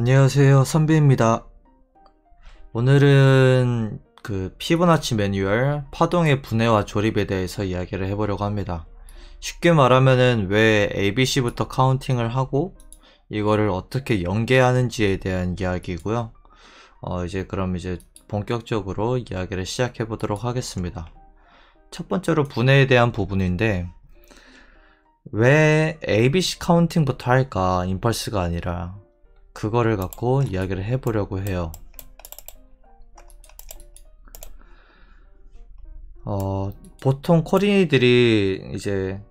안녕하세요, 선비입니다. 오늘은 피보나치 매뉴얼 파동의 분해와 조립에 대해서 이야기를 해보려고 합니다. 쉽게 말하면은 왜 ABC부터 카운팅을 하고 이거를 어떻게 연계하는지에 대한 이야기고요. 그럼 본격적으로 이야기를 시작해 보도록 하겠습니다. 첫 번째로 분해에 대한 부분인데, 왜 ABC 카운팅부터 할까, 임펄스가 아니라. 그거를 갖고 이야기를 해보려고 해요. 보통 코린이들이 이제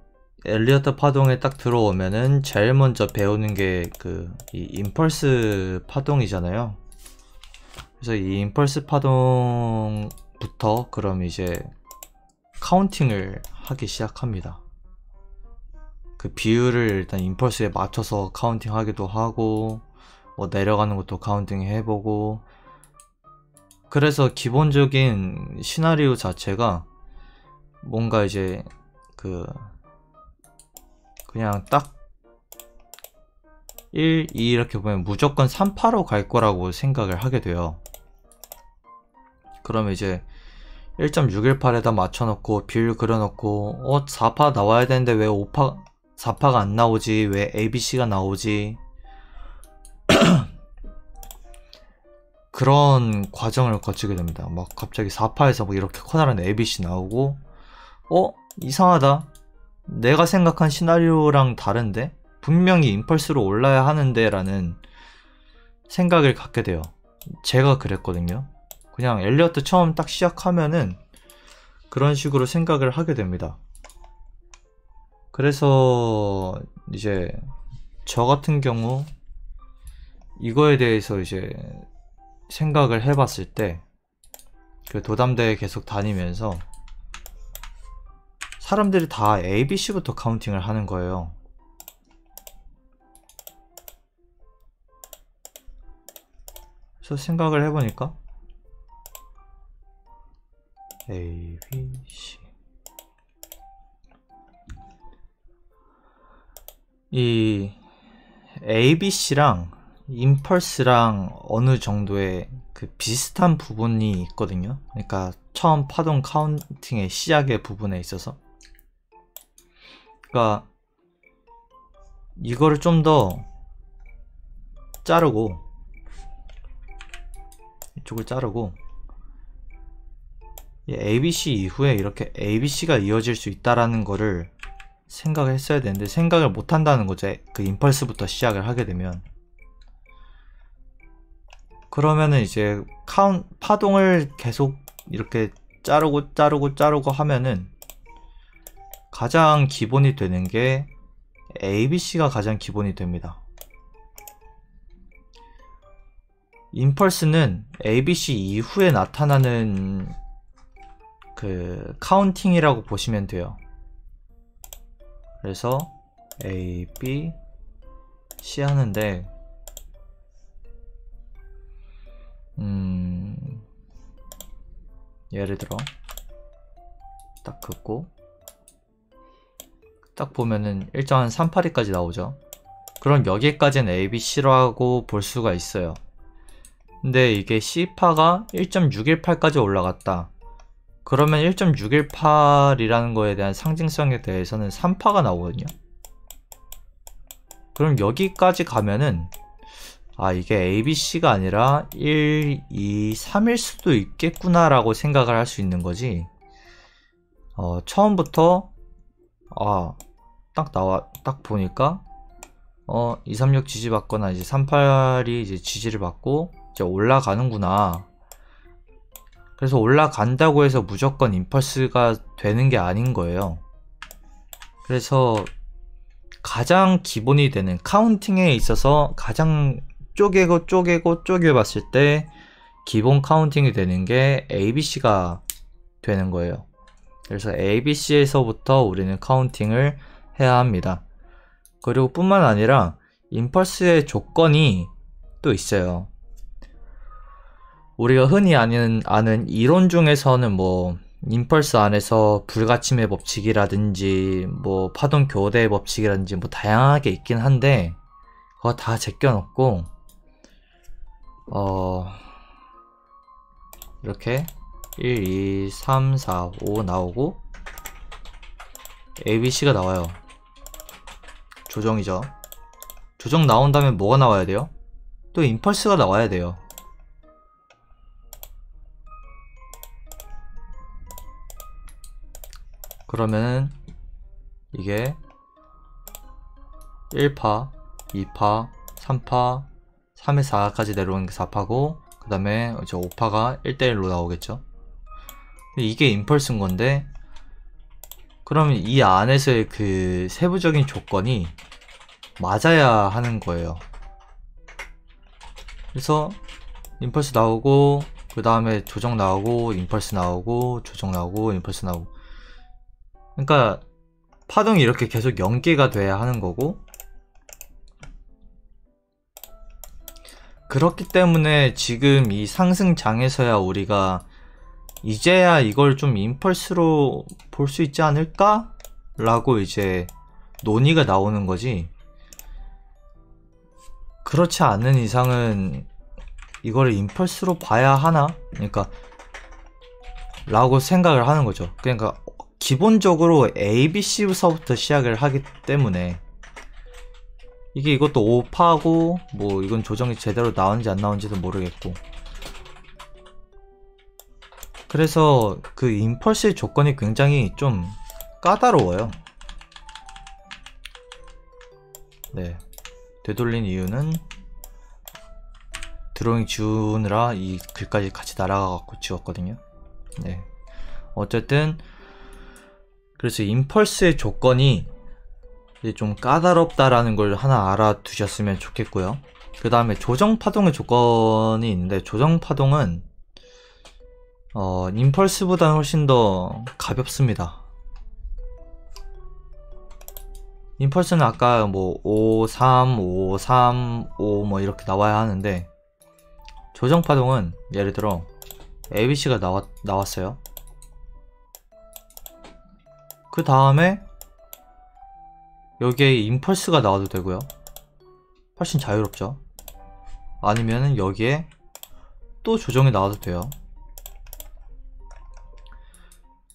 엘리어트 파동에 딱 들어오면은 제일 먼저 배우는 게 이 임펄스 파동이잖아요. 그래서 이 임펄스 파동부터 그럼 이제 카운팅을 하기 시작합니다. 그 비율을 일단 임펄스에 맞춰서 카운팅 하기도 하고, 뭐 내려가는 것도 카운팅 해보고. 그래서 기본적인 시나리오 자체가 뭔가 이제 그냥 딱 1, 2 이렇게 보면 무조건 3파로 갈 거라고 생각을 하게 돼요. 그러면 이제 1.618에다 맞춰놓고 비율 그려놓고 4파 나와야 되는데 왜 4파가 안 나오지, 왜 ABC가 나오지, 그런 과정을 거치게 됩니다. 막 갑자기 4파에서 뭐 이렇게 커다란 ABC 나오고, 이상하다, 내가 생각한 시나리오랑 다른데? 분명히 임펄스로 올라야 하는데 라는 생각을 갖게 돼요. 제가 그랬거든요. 그냥 엘리어트 처음 딱 시작하면은 그런 식으로 생각을 하게 됩니다. 그래서 이제 저 같은 경우 이거에 대해서 이제 생각을 해봤을 때, 그 도담대에 계속 다니면서 사람들이 다 ABC부터 카운팅을 하는 거예요. 그래서 생각을 해보니까 ABC, 이 ABC랑 임펄스랑 어느 정도의 비슷한 부분이 있거든요. 그러니까 처음 파동 카운팅의 시작의 부분에 있어서. 그러니까 이거를 좀 더 자르고, 이쪽을 자르고, 이 ABC 이후에 이렇게 ABC가 이어질 수 있다라는 거를 생각을 했어야 되는데 생각을 못 한다는 거죠. 그 임펄스부터 시작을 하게 되면. 그러면은 이제 파동을 계속 이렇게 자르고 하면은 가장 기본이 되는 게 ABC가 가장 기본이 됩니다. 임펄스는 ABC 이후에 나타나는 카운팅이라고 보시면 돼요. 그래서 A, B, C 하는데, 예를 들어 딱 긋고 딱 보면은 일정한 3파리까지 나오죠. 그럼 여기까지는 A, B, C라고 볼 수가 있어요. 근데 이게 C파가 1.618까지 올라갔다. 그러면 1.618이라는 거에 대한 상징성에 대해서는 3파가 나오거든요. 그럼 여기까지 가면은 이게 ABC가 아니라 1, 2, 3일 수도 있겠구나 라고 생각을 할 수 있는 거지. 처음부터 딱 보니까 236 지지받거나 이제 38이 이제 지지를 받고 이제 올라가는구나. 그래서 올라간다고 해서 무조건 임펄스가 되는 게 아닌 거예요. 그래서 가장 기본이 되는, 카운팅에 있어서 가장 쪼개봤을 때 기본 카운팅이 되는 게 ABC가 되는 거예요. 그래서 ABC에서부터 우리는 카운팅을 해야 합니다. 그리고 뿐만 아니라 임펄스의 조건이 또 있어요. 우리가 흔히 아는 이론 중에서는 뭐 임펄스 안에서 불가침의 법칙이라든지 뭐 파동 교대의 법칙이라든지 뭐 다양하게 있긴 한데 그거 다 제껴놓고 이렇게 1, 2, 3, 4, 5 나오고 ABC가 나와요. 조정이죠. 조정 나온 다음에 뭐가 나와야 돼요? 또 임펄스가 나와야 돼요. 그러면은 이게 1파, 2파, 3파, 3에 4까지 내려오는 게 4파고 그 다음에 이제 5파가 1대1로 나오겠죠. 이게 임펄스인 건데, 그러면 이 안에서의 그 세부적인 조건이 맞아야 하는 거예요. 그래서 임펄스 나오고 그 다음에 조정 나오고 임펄스 나오고 조정 나오고 임펄스 나오고, 그러니까 파동이 이렇게 계속 연계가 돼야 하는 거고, 그렇기 때문에 지금 이 상승장에서야 우리가 이제야 이걸 좀 임펄스로 볼 수 있지 않을까? 라고 이제 논의가 나오는 거지, 그렇지 않은 이상은 이거를 임펄스로 봐야 하나? 그러니까 라고 생각을 하는 거죠. 그러니까 기본적으로 ABC서부터 시작을 하기 때문에 이게 이것도 5파고 뭐 이건 조정이 제대로 나오는지 안 나오는지도 모르겠고, 그래서 그 임펄스의 조건이 굉장히 좀 까다로워요. 네, 되돌린 이유는 드로잉 지우느라 이 글까지 같이 날아가갖고 지웠거든요. 네, 어쨌든 그래서 임펄스의 조건이 이제 좀 까다롭다라는 걸 하나 알아두셨으면 좋겠고요. 그 다음에 조정파동의 조건이 있는데, 조정파동은 임펄스보다는 훨씬 더 가볍습니다. 임펄스는 아까 뭐 5, 3, 5, 3, 5 뭐 이렇게 나와야 하는데, 조정파동은 예를 들어 ABC가 나왔어요. 그 다음에 여기에 임펄스가 나와도 되고요. 훨씬 자유롭죠. 아니면은 여기에 또 조정이 나와도 돼요.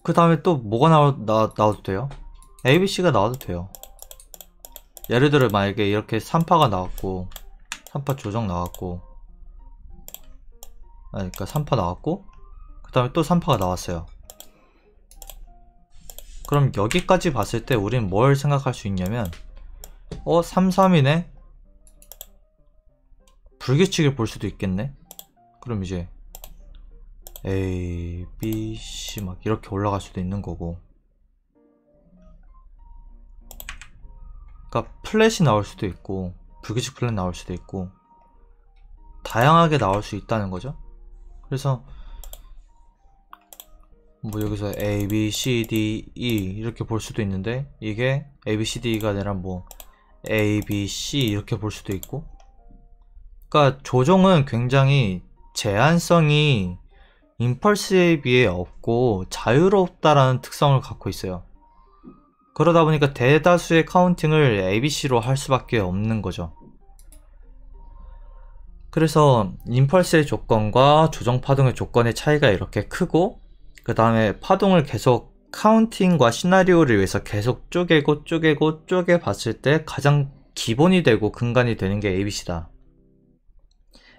그 다음에 또 뭐가 나와도 돼요. ABC가 나와도 돼요. 예를 들어 만약에 이렇게 3파가 나왔고 3파 조정 나왔고, 그러니까 3파 나왔고 그 다음에 또 3파가 나왔어요. 그럼 여기까지 봤을 때 우린 뭘 생각할 수 있냐면, 3, 3이네? 불규칙을 볼 수도 있겠네? 그럼 이제 A, B, C 막 이렇게 올라갈 수도 있는 거고, 그러니까 플랫이 나올 수도 있고 불규칙 플랫 나올 수도 있고 다양하게 나올 수 있다는 거죠. 그래서 뭐 여기서 A, B, C, D, E 이렇게 볼 수도 있는데, 이게 A, B, C, D가 아니라 뭐 A, B, C 이렇게 볼 수도 있고, 그러니까 조정은 굉장히 제한성이 임펄스에 비해 없고 자유롭다라는 특성을 갖고 있어요. 그러다 보니까 대다수의 카운팅을 ABC로 할 수밖에 없는 거죠. 그래서 임펄스의 조건과 조정 파동의 조건의 차이가 이렇게 크고, 그 다음에 파동을 계속 카운팅과 시나리오를 위해서 계속 쪼개 봤을 때 가장 기본이 되고 근간이 되는 게 ABC다.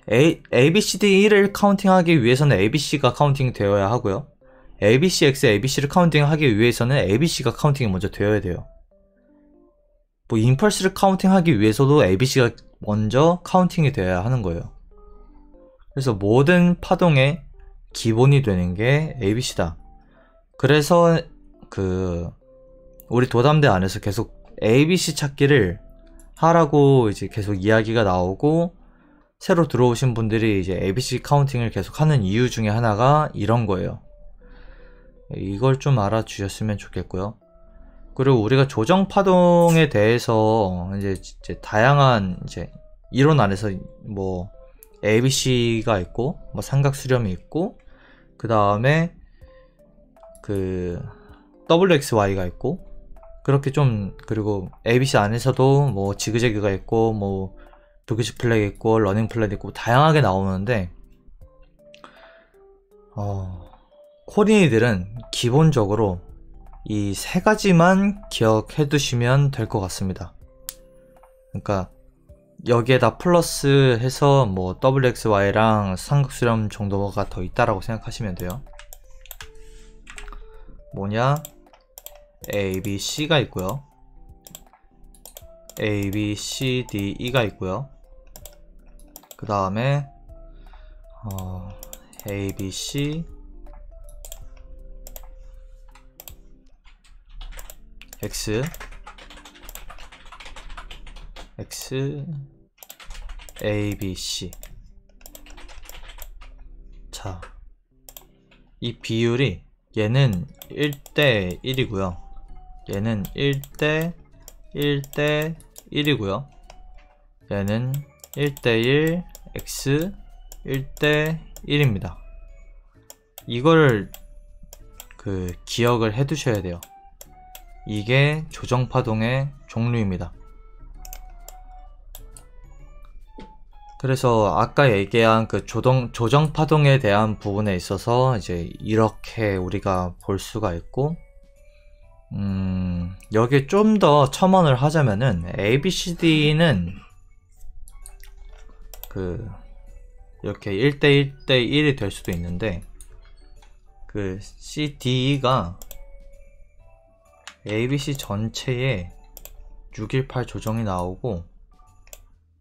ABCD1을 카운팅하기 위해서는 ABC가 카운팅 되어야 하고요. ABCX, ABC를 카운팅하기 위해서는 ABC가 카운팅이 먼저 되어야 돼요. 뭐 임펄스를 카운팅하기 위해서도 ABC가 먼저 카운팅이 되어야 하는 거예요. 그래서 모든 파동의 기본이 되는 게 ABC다. 그래서 우리 도담대 안에서 계속 ABC 찾기를 하라고 이제 계속 이야기가 나오고, 새로 들어오신 분들이 이제 ABC 카운팅을 계속 하는 이유 중에 하나가 이런 거예요. 이걸 좀 알아주셨으면 좋겠고요. 그리고 우리가 조정 파동에 대해서 이제 다양한 이제 이론 안에서 뭐 ABC가 있고, 뭐 삼각 수렴이 있고, 그 다음에 WXY가 있고, 그렇게 좀, 그리고 ABC 안에서도 뭐 지그재그가 있고, 뭐 도기지 플렉 있고 러닝 플랫 있고 다양하게 나오는데 코린이들은 기본적으로 이 세 가지만 기억해 두시면 될 것 같습니다. 그러니까 여기에다 플러스 해서 뭐 WXY랑 삼각수렴 정도가 더 있다라고 생각하시면 돼요. 뭐냐? A, B, C가 있고요. A, B, C, D, E가 있고요. 그 다음에 A, B, C, X, A, B, C. 자, 이 비율이 얘는 1대 1이고요. 얘는 1대 1대 1이고요. 얘는 1대 1, X 1대 1입니다. 이거를 기억을 해 두셔야 돼요. 이게 조정파동의 종류입니다. 그래서 아까 얘기한 그 조정파동에 대한 부분에 있어서 이제 이렇게 우리가 볼 수가 있고, 여기 좀 더 첨언을 하자면은 ABCD는 이렇게 1대 1대 1이 될 수도 있는데, CDE가 ABC 전체에 618 조정이 나오고,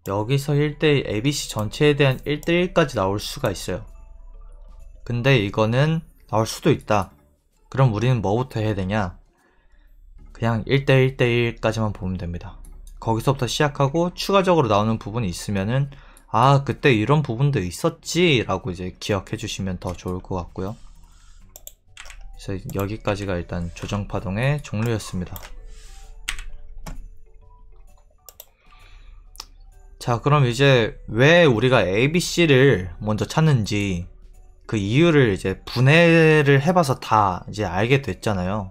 여기서 1대1 ABC 전체에 대한 1대1까지 나올 수가 있어요. 근데 이거는 나올 수도 있다. 그럼 우리는 뭐부터 해야 되냐? 그냥 1대1 1대1까지만 보면 됩니다. 거기서부터 시작하고 추가적으로 나오는 부분이 있으면은 아, 그때 이런 부분도 있었지 라고 이제 기억해 주시면 더 좋을 것 같고요. 그래서 여기까지가 일단 조정파동의 종류였습니다. 자, 그럼 이제 왜 우리가 ABC를 먼저 찾는지 그 이유를 이제 분해를 해봐서 다 이제 알게 됐잖아요.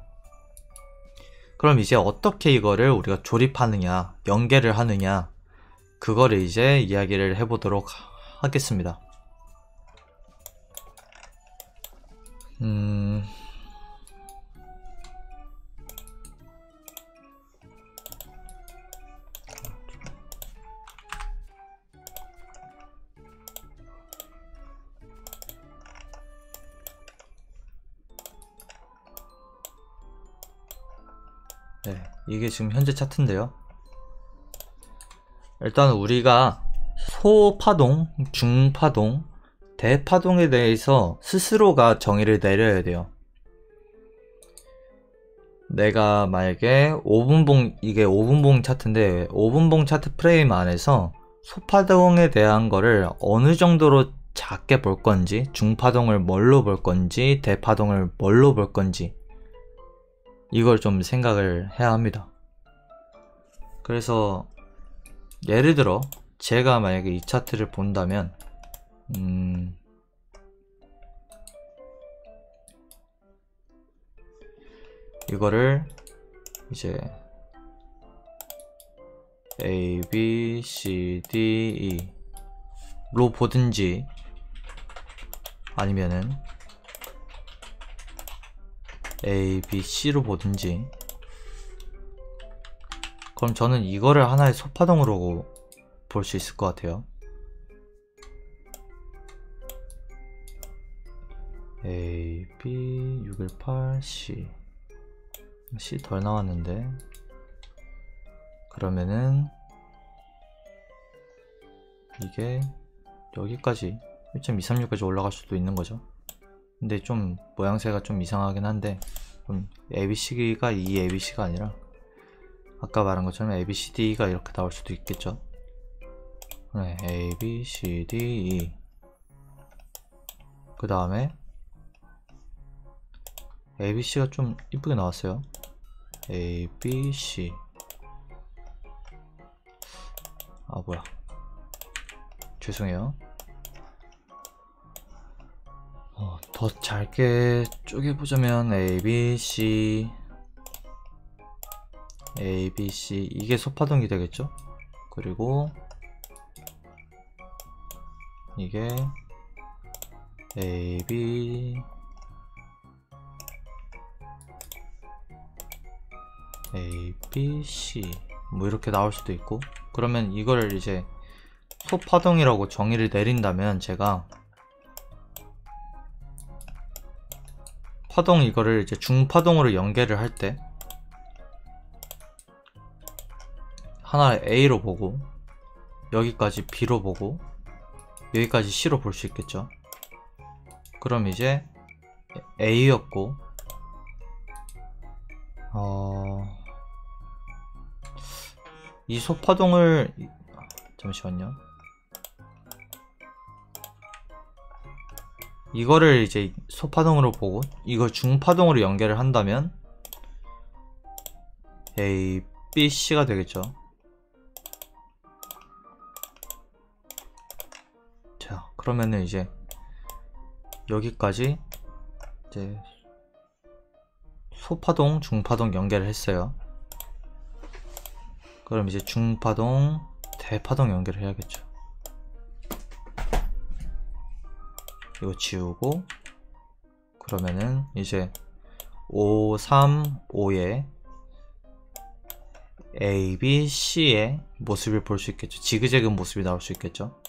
그럼 이제 어떻게 이거를 우리가 조립하느냐, 연계를 하느냐, 그거를 이제 이야기를 해보도록 하겠습니다. 네, 이게 지금 현재 차트인데요. 일단 우리가 소파동, 중파동, 대파동에 대해서 스스로가 정의를 내려야 돼요. 내가 만약에 5분봉, 이게 5분봉 차트인데 5분봉 차트 프레임 안에서 소파동에 대한 거를 어느 정도로 작게 볼 건지, 중파동을 뭘로 볼 건지, 대파동을 뭘로 볼 건지, 이걸 좀 생각을 해야 합니다. 그래서 예를 들어 제가 만약에 이 차트를 본다면 이거를 이제 A, B, C, D, E 로 보든지 아니면은 A, B, C로 보든지, 그럼 저는 이거를 하나의 소파동으로 볼 수 있을 것 같아요. A, B, 618, C. C 덜 나왔는데, 그러면은 이게 여기까지 1.236까지 올라갈 수도 있는 거죠. 근데 좀 모양새가 좀 이상하긴 한데, ABC가 이 ABC가 아니라 아까 말한 것처럼 ABCD가 이렇게 나올 수도 있겠죠. 네, ABCDE. 그 다음에 ABC가 좀 이쁘게 나왔어요. ABC. 아, 뭐야, 죄송해요. 더 짧게 쪼개보자면 ABC, ABC, 이게 소파동이 되겠죠? 그리고 이게 A, B, A, B, C 뭐 이렇게 나올 수도 있고, 그러면 이걸 이제 소파동이라고 정의를 내린다면 제가 파동 이거를 이제 중파동으로 연결을 할 때 하나를 A로 보고 여기까지 B로 보고 여기까지 C로 볼 수 있겠죠. 그럼 이제 A였고 이 소파동을 잠시만요. 이거를 이제 소파동으로 보고 이걸 중파동으로 연결을 한다면 A, B, C가 되겠죠. 자, 그러면은 이제 여기까지 이제 소파동, 중파동 연결을 했어요. 그럼 이제 중파동, 대파동 연결을 해야겠죠. 이거 지우고 그러면은 이제 5, 3, 5에 A, B, C의 모습을 볼 수 있겠죠. 지그재그 모습이 나올 수 있겠죠.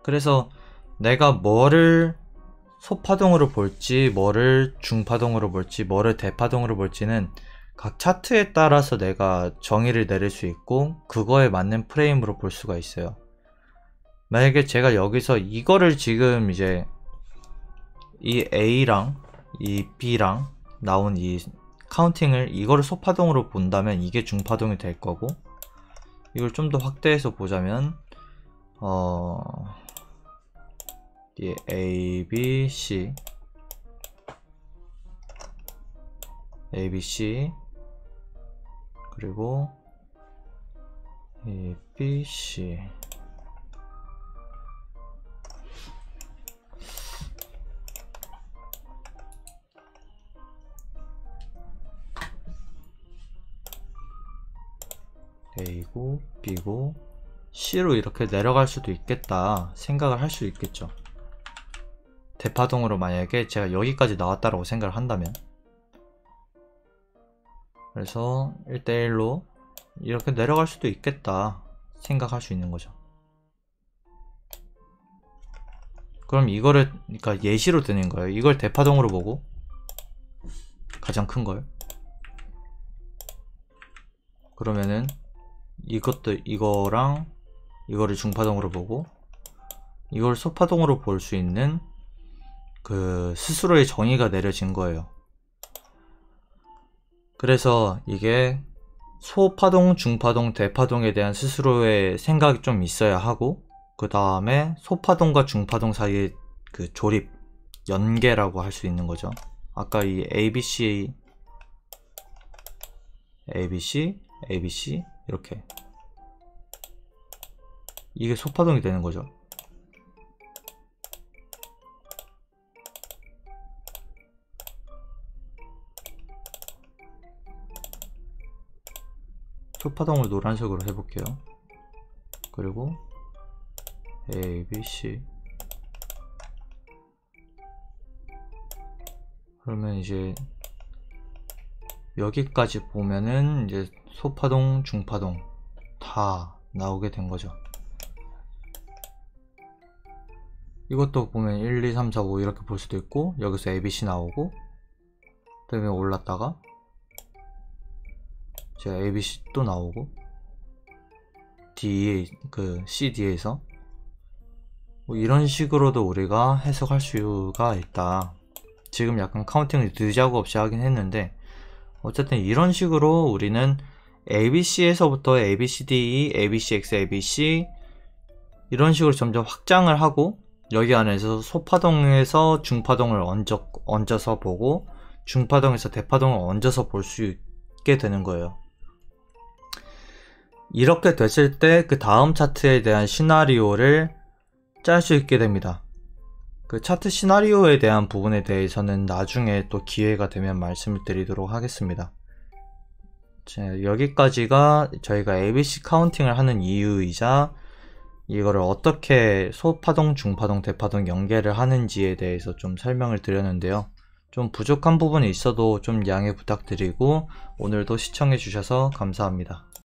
그래서 내가 뭐를 소파동으로 볼지, 뭐를 중파동으로 볼지, 뭐를 대파동으로 볼지는 각 차트에 따라서 내가 정의를 내릴 수 있고 그거에 맞는 프레임으로 볼 수가 있어요. 만약에 제가 여기서 이거를 지금 이제 이 A랑 이 B랑 나온 이 카운팅을 이거를 소파동으로 본다면 이게 중파동이 될 거고, 이걸 좀 더 확대해서 보자면 이 A, B, C A, B, C 그리고 A, B, C A고 B고 C로 이렇게 내려갈 수도 있겠다 생각을 할 수 있겠죠. 대파동으로 만약에 제가 여기까지 나왔다라고 생각을 한다면, 그래서 1대1로 이렇게 내려갈 수도 있겠다 생각할 수 있는 거죠. 그럼 이거를 그러니까 예시로 드는 거예요. 이걸 대파동으로 보고 가장 큰 걸, 그러면은 이것도 이거랑 이거를 중파동으로 보고 이걸 소파동으로 볼 수 있는 그 스스로의 정의가 내려진 거예요. 그래서 이게 소파동, 중파동, 대파동에 대한 스스로의 생각이 좀 있어야 하고, 그 다음에 소파동과 중파동 사이의 그 조립, 연계라고 할 수 있는 거죠. 아까 이 ABC, ABC, ABC 이렇게 이게 소파동이 되는 거죠. 소파동을 노란색으로 해볼게요. 그리고 A, B, C 그러면 이제 여기까지 보면은 이제 소파동, 중파동 다 나오게 된 거죠. 이것도 보면 1, 2, 3, 4, 5 이렇게 볼 수도 있고, 여기서 ABC 나오고 그 다음에 올랐다가 제가 ABC 또 나오고 D 그 CD에서 뭐 이런 식으로도 우리가 해석할 수가 있다. 지금 약간 카운팅을 느자구 없이 하긴 했는데 어쨌든 이런 식으로 우리는 ABC에서부터 ABCD, ABCX, ABC 이런 식으로 점점 확장을 하고, 여기 안에서 소파동에서 중파동을 얹어서 보고 중파동에서 대파동을 얹어서 볼 수 있게 되는 거예요. 이렇게 됐을 때 그 다음 차트에 대한 시나리오를 짤 수 있게 됩니다. 그 차트 시나리오에 대한 부분에 대해서는 나중에 또 기회가 되면 말씀을 드리도록 하겠습니다. 자, 여기까지가 저희가 ABC 카운팅을 하는 이유이자 이거를 어떻게 소파동, 중파동, 대파동 연계를 하는지에 대해서 좀 설명을 드렸는데요. 좀 부족한 부분이 있어도 좀 양해 부탁드리고 오늘도 시청해 주셔서 감사합니다.